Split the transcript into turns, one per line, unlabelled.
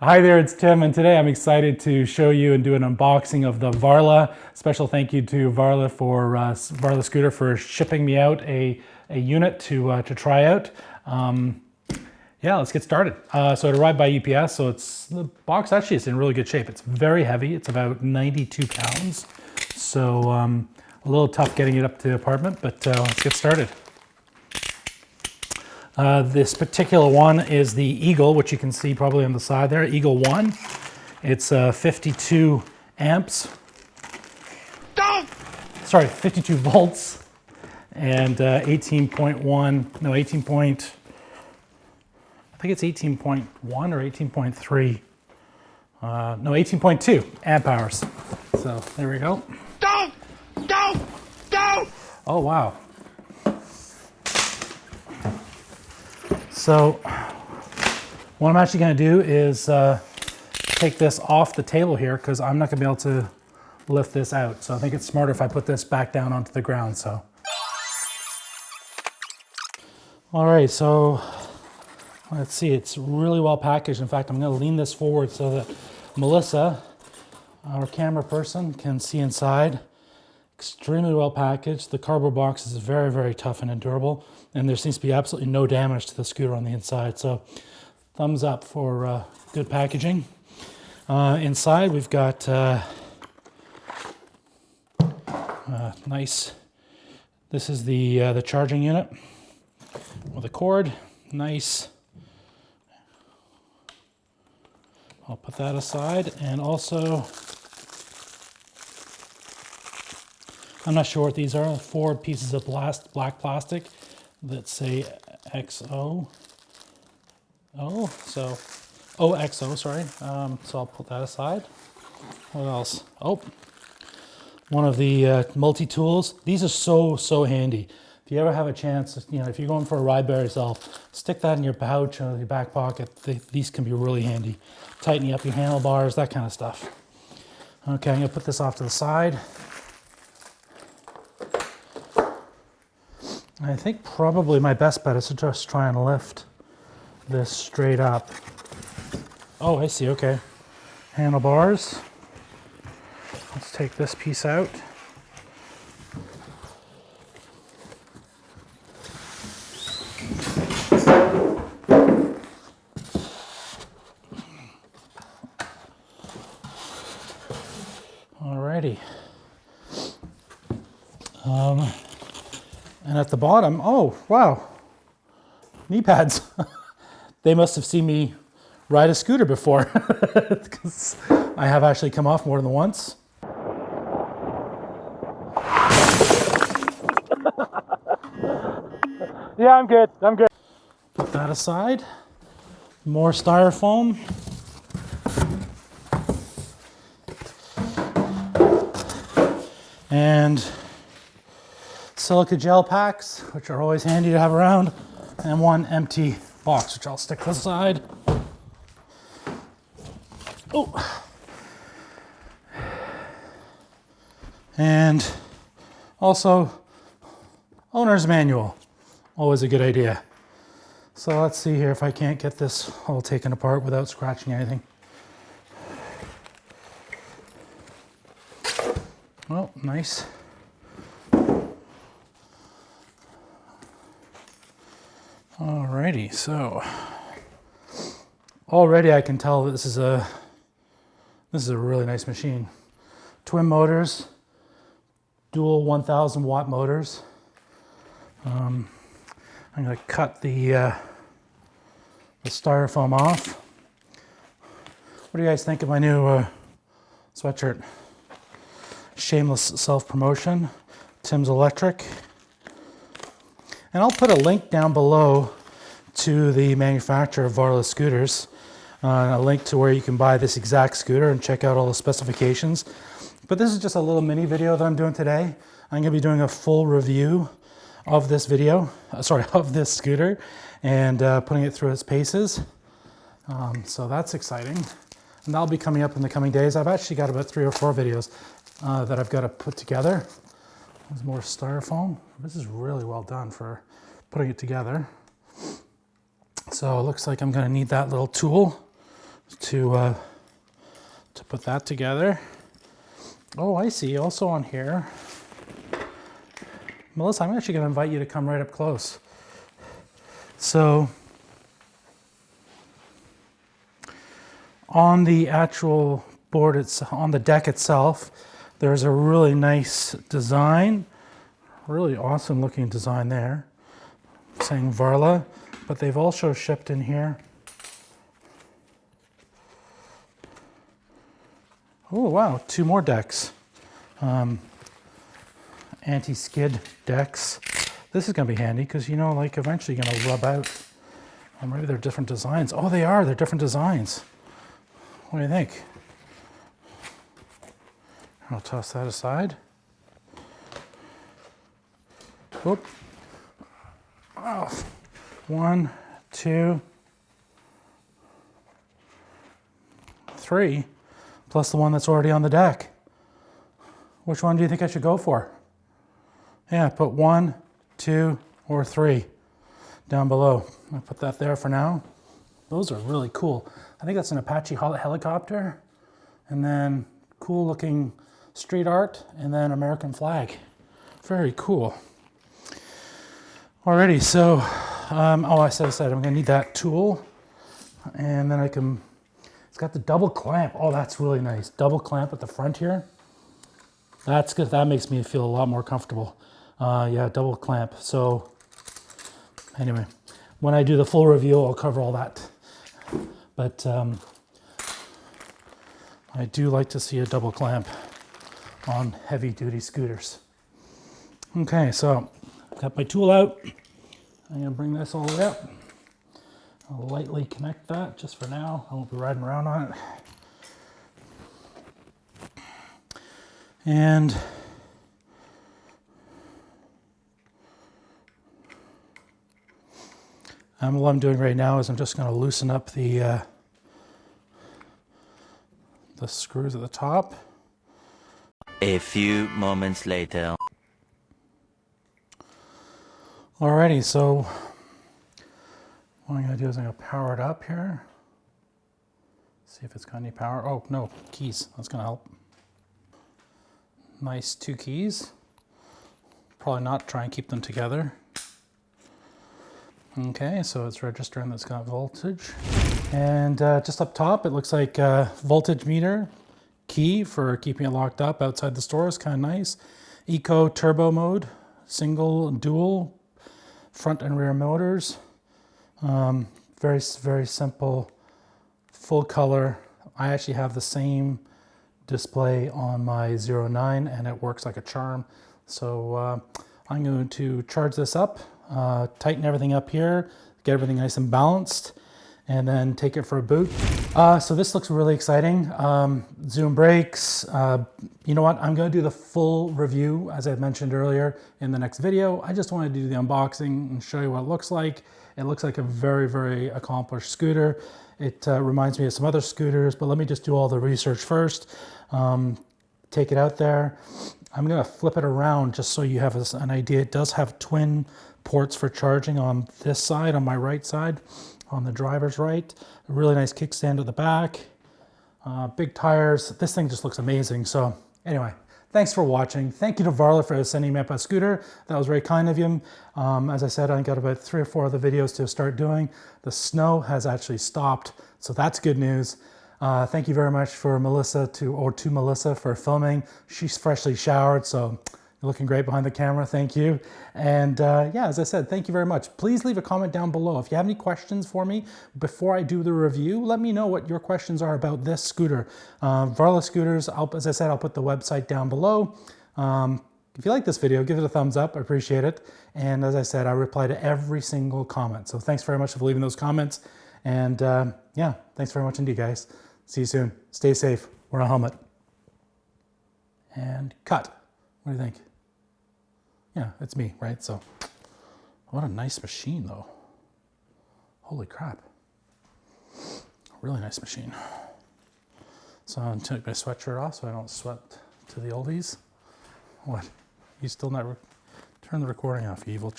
Hi there, it's Tim, and today I'm excited to show you and do an unboxing of the Varla. Special thank you to Varla for Varla Scooter for shipping me out a unit to try out. Yeah, let's get started. So it arrived by UPS, so the box actually is in really good shape. It's very heavy, it's about 92 pounds. So a little tough getting it up to the apartment, but let's get started. This particular one is the Eagle, which you can see probably on the side there, Eagle 1. It's 52 amps. Sorry, 52 volts and 18.1, no, 18 point, I think it's 18.1 or 18.3. No, 18.2 amp hours. So there we go. Oh, wow. So what I'm actually going to do is take this off the table here because I'm not going to be able to lift this out. So I think it's smarter if I put this back down onto the ground. So, all right, so let's see, it's really well packaged. In fact, I'm going to lean this forward so that Melissa, our camera person, can see inside. Extremely well packaged. The cardboard box is very, very tough and durable, and there seems to be absolutely no damage to the scooter on the inside. So thumbs up for good packaging. Inside we've got nice, this is the charging unit with a cord. Nice. I'll put that aside, and also I'm not sure what these are. 4 pieces of black plastic that say XO. So OXO, sorry. So I'll put that aside. What else? Oh, one of the multi-tools. These are so handy. If you ever have a chance, you know, if you're going for a ride by yourself, stick that in your pouch or your back pocket. These can be really handy. Tightening up your handlebars, that kind of stuff. Okay, I'm gonna put this off to the side. I think probably my best bet is to just try and lift this straight up. Oh, I see, okay. Handlebars. Let's take this piece out. Alrighty. And at the bottom, oh, wow, knee pads. They must have seen me ride a scooter before because I have actually come off more than once. Yeah, I'm good. Put that aside. More styrofoam. And silica gel packs, which are always handy to have around, and one empty box, which I'll stick to the side. Oh. And also, owner's manual, always a good idea. So let's see here if I can't get this all taken apart without scratching anything. Oh, nice. Alrighty, so already I can tell that this is a really nice machine. Twin motors, dual 1,000 watt motors. I'm going to cut the styrofoam off. What do you guys think of my new sweatshirt? Shameless self-promotion, Tim's Electric. And I'll put a link down below to the manufacturer of Varla scooters, a link to where you can buy this exact scooter and check out all the specifications. But this is just a little mini video that I'm doing today. I'm going to be doing a full review of this of this scooter, and putting it through its paces. So that's exciting. And that'll be coming up in the coming days. I've actually got about 3 or 4 videos that I've got to put together. There's more styrofoam. This is really well done for putting it together. So it looks like I'm going to need that little tool. to put that together. Oh, I see. Also on here, Melissa, I'm actually going to invite you to come right up close. So on the actual board, on the deck itself, there's a really nice design, really awesome looking design there, saying Varla, but they've also shipped in here. Oh wow, 2 more decks. Anti-skid decks. This is going to be handy because, you know, like eventually going to rub out. Or maybe they're different designs. Oh, they are. They're different designs. What do you think? I'll toss that aside. Whoop. Oh. 1, 2, 3, plus the one that's already on the deck. Which one do you think I should go for? Yeah, put 1, 2, or 3 down below. I'll put that there for now. Those are really cool. I think that's an Apache helicopter, and then cool looking street art, and then American flag. Very cool. Alrighty, so, oh, I said I'm gonna need that tool, and then it's got the double clamp. Oh, that's really nice. Double clamp at the front here. That's good. That makes me feel a lot more comfortable. Yeah, double clamp. So anyway, when I do the full review, I'll cover all that. But I do like to see a double clamp on heavy duty scooters. Okay, so I've got my tool out. I'm gonna bring this all the way up. I'll lightly connect that just for now. I won't be riding around on it. And what I'm doing right now is I'm just going to loosen up the screws at the top.
A few moments later.
Alrighty, so what I'm going to do is I'm going to power it up here. See if it's got any power. Oh, no, keys. That's going to help. Nice 2 keys. Probably not try and keep them together. Okay, so it's registering that's got voltage. And just up top, it looks like a voltage meter key for keeping it locked up outside the store is kind of nice. Eco turbo mode, single and dual, front and rear motors. Very, very simple, full color. I actually have the same display on my 09 and it works like a charm. So I'm going to charge this up, tighten everything up here, get everything nice and balanced, and then take it for a boot. So this looks really exciting. Zoom brakes. You know what? I'm going to do the full review, as I mentioned earlier, in the next video. I just wanted to do the unboxing and show you what it looks like. It looks like a very, very accomplished scooter. It reminds me of some other scooters, but let me just do all the research first. Take it out there. I'm going to flip it around just so you have an idea. It does have twin ports for charging on this side, on my right side, on the driver's right. A really nice kickstand at the back. Big tires. This thing just looks amazing. So anyway, thanks for watching. Thank you to Varla for sending me up a scooter. That was very kind of you. As I said, I got about 3 or 4 other videos to start doing. The snow has actually stopped, so that's good news. Thank you very much for Melissa to Melissa for filming. She's freshly showered, so you're looking great behind the camera. Thank you. And yeah, as I said, thank you very much. Please leave a comment down below. If you have any questions for me before I do the review, let me know what your questions are about this scooter. Varla scooters, as I said, I'll put the website down below. If you like this video, give it a thumbs up. I appreciate it. And as I said, I reply to every single comment. So thanks very much for leaving those comments. And yeah, thanks very much indeed, guys. See you soon. Stay safe. Wear a helmet. And cut. What do you think? Yeah, it's me, right? So, what a nice machine, though. Holy crap. Really nice machine. So I'm going to take my sweatshirt off so I don't sweat to the oldies. What? You still not turn the recording off, you evil child.